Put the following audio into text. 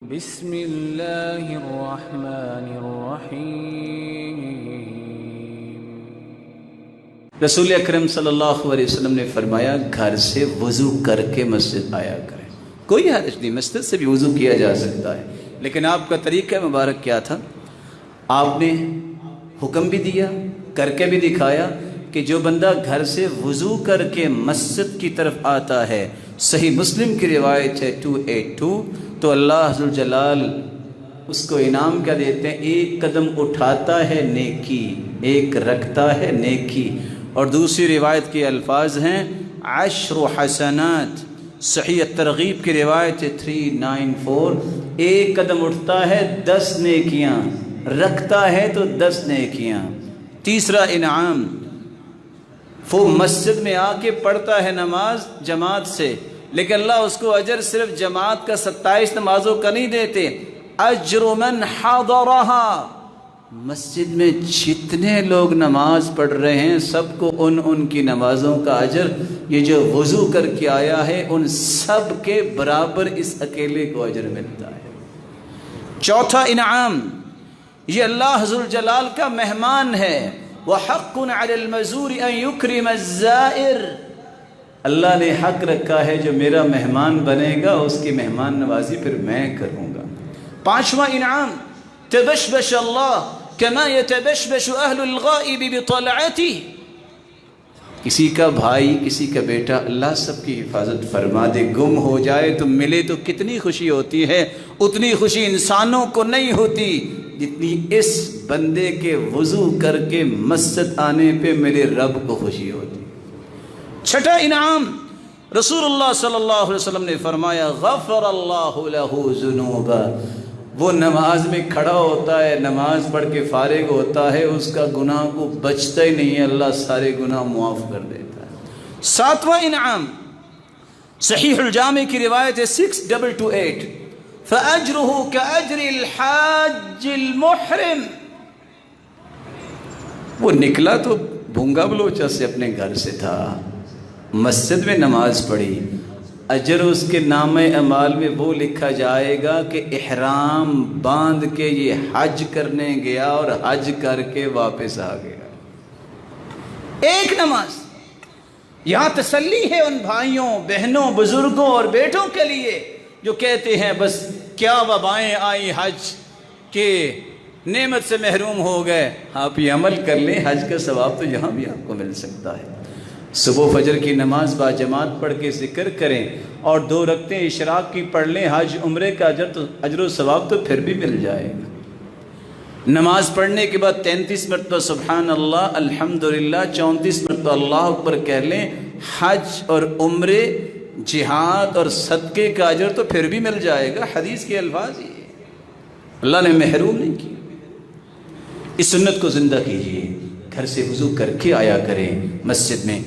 بسم اللہ الرحمن الرحیم۔ رسول اکرم صلی اللہ علیہ وسلم نے فرمایا گھر سے وضو کر کے مسجد آیا کریں۔ کوئی حرج نہیں، مسجد سے بھی وضو کیا جا سکتا ہے، لیکن آپ کا طریقہ مبارک کیا تھا؟ آپ نے حکم بھی دیا، کر کے بھی دکھایا کہ جو بندہ گھر سے وضو کر کے مسجد کی طرف آتا ہے، صحیح مسلم کی روایت ہے 282، تو اللہ عز و جلال اس کو انعام کیا دیتے ہیں؟ ایک قدم اٹھاتا ہے نیکی، ایک رکھتا ہے نیکی۔ اور دوسری روایت کے الفاظ ہیں 10 حسنات۔ صحیح ترغیب کی روایت ہے 394، ایک قدم اٹھتا ہے 10 نیکیاں، رکھتا ہے تو 10 نیکیاں۔ تیسرا انعام، وہ مسجد میں آ کے پڑھتا ہے نماز جماعت سے، لیکن اللہ اس کو اجر صرف جماعت کا 27 نمازوں کا نہیں دیتے، اجر من حضرہا، مسجد میں جتنے لوگ نماز پڑھ رہے ہیں سب کو ان کی نمازوں کا اجر، یہ جو وضو کر کے آیا ہے ان سب کے برابر اس اکیلے کو اجر ملتا ہے۔ چوتھا انعام، یہ اللہ ذو الجلال کا مہمان ہے، وَحَقٌّ عَلَى الْمَزُورِ أَن يُكْرِمَ الزَّائِرِ، اللہ نے حق رکھا ہے جو میرا مہمان بنے گا اس کی مہمان نوازی پھر میں کروں گا۔ پانچواں انعام، تبشبش اللہ کما یتبشبش اہل الغائب بطلعتی، کسی کا بھائی کسی کا بیٹا اللہ سب کی حفاظت فرما دے، گم ہو جائے تو ملے تو کتنی خوشی ہوتی ہے، اتنی خوشی انسانوں کو نہیں ہوتی جتنی اس بندے کے وضو کر کے مسجد آنے پہ میرے رب کو خوشی ہوتی۔ چھٹا انعام، رسول اللہ صلی اللہ علیہ وسلم نے فرمایا غفر اللہ لہ ذنوبا، وہ نماز میں کھڑا ہوتا ہے، نماز پڑھ کے فارغ ہوتا ہے، اس کا گناہ کو بچتا ہی نہیں ہے، اللہ سارے گناہ معاف کر دیتا ہے۔ ساتواں انعام، صحیح الجامع کی روایت ہے 6228، فَأَجْرُهُ كَأَجْرِ الْحَاجِّ الْمُحْرِمِ، وہ نکلا تو بھونگا بلوچا سے اپنے گھر سے تھا، مسجد میں نماز پڑھی، اجر اس کے نامہ اعمال میں وہ لکھا جائے گا کہ احرام باندھ کے یہ حج کرنے گیا اور حج کر کے واپس آ گیا۔ ایک نماز، یہاں تسلی ہے ان بھائیوں بہنوں بزرگوں اور بیٹوں کے لیے جو کہتے ہیں بس کیا وبائیں آئی حج کے نعمت سے محروم ہو گئے۔ آپ یہ عمل کر لیں، حج کا ثواب تو یہاں بھی آپ کو مل سکتا ہے۔ صبح فجر کی نماز با جماعت پڑھ کے ذکر کریں اور 2 رکعتیں اشراق کی پڑھ لیں، حج عمرے کا اجر و ثواب تو پھر بھی مل جائے گا۔ نماز پڑھنے کے بعد 33 مرتبہ سبحان اللہ الحمدللہ، 34 مرتبہ اللہ اکبر کہہ لیں، حج اور عمرے جہاد اور صدقے کا اجر تو پھر بھی مل جائے گا۔ حدیث کے الفاظ یہ اللہ نے محروم نہیں کیا۔ اس سنت کو زندہ کیجئے، گھر سے وضو کر کے آیا کریں مسجد میں۔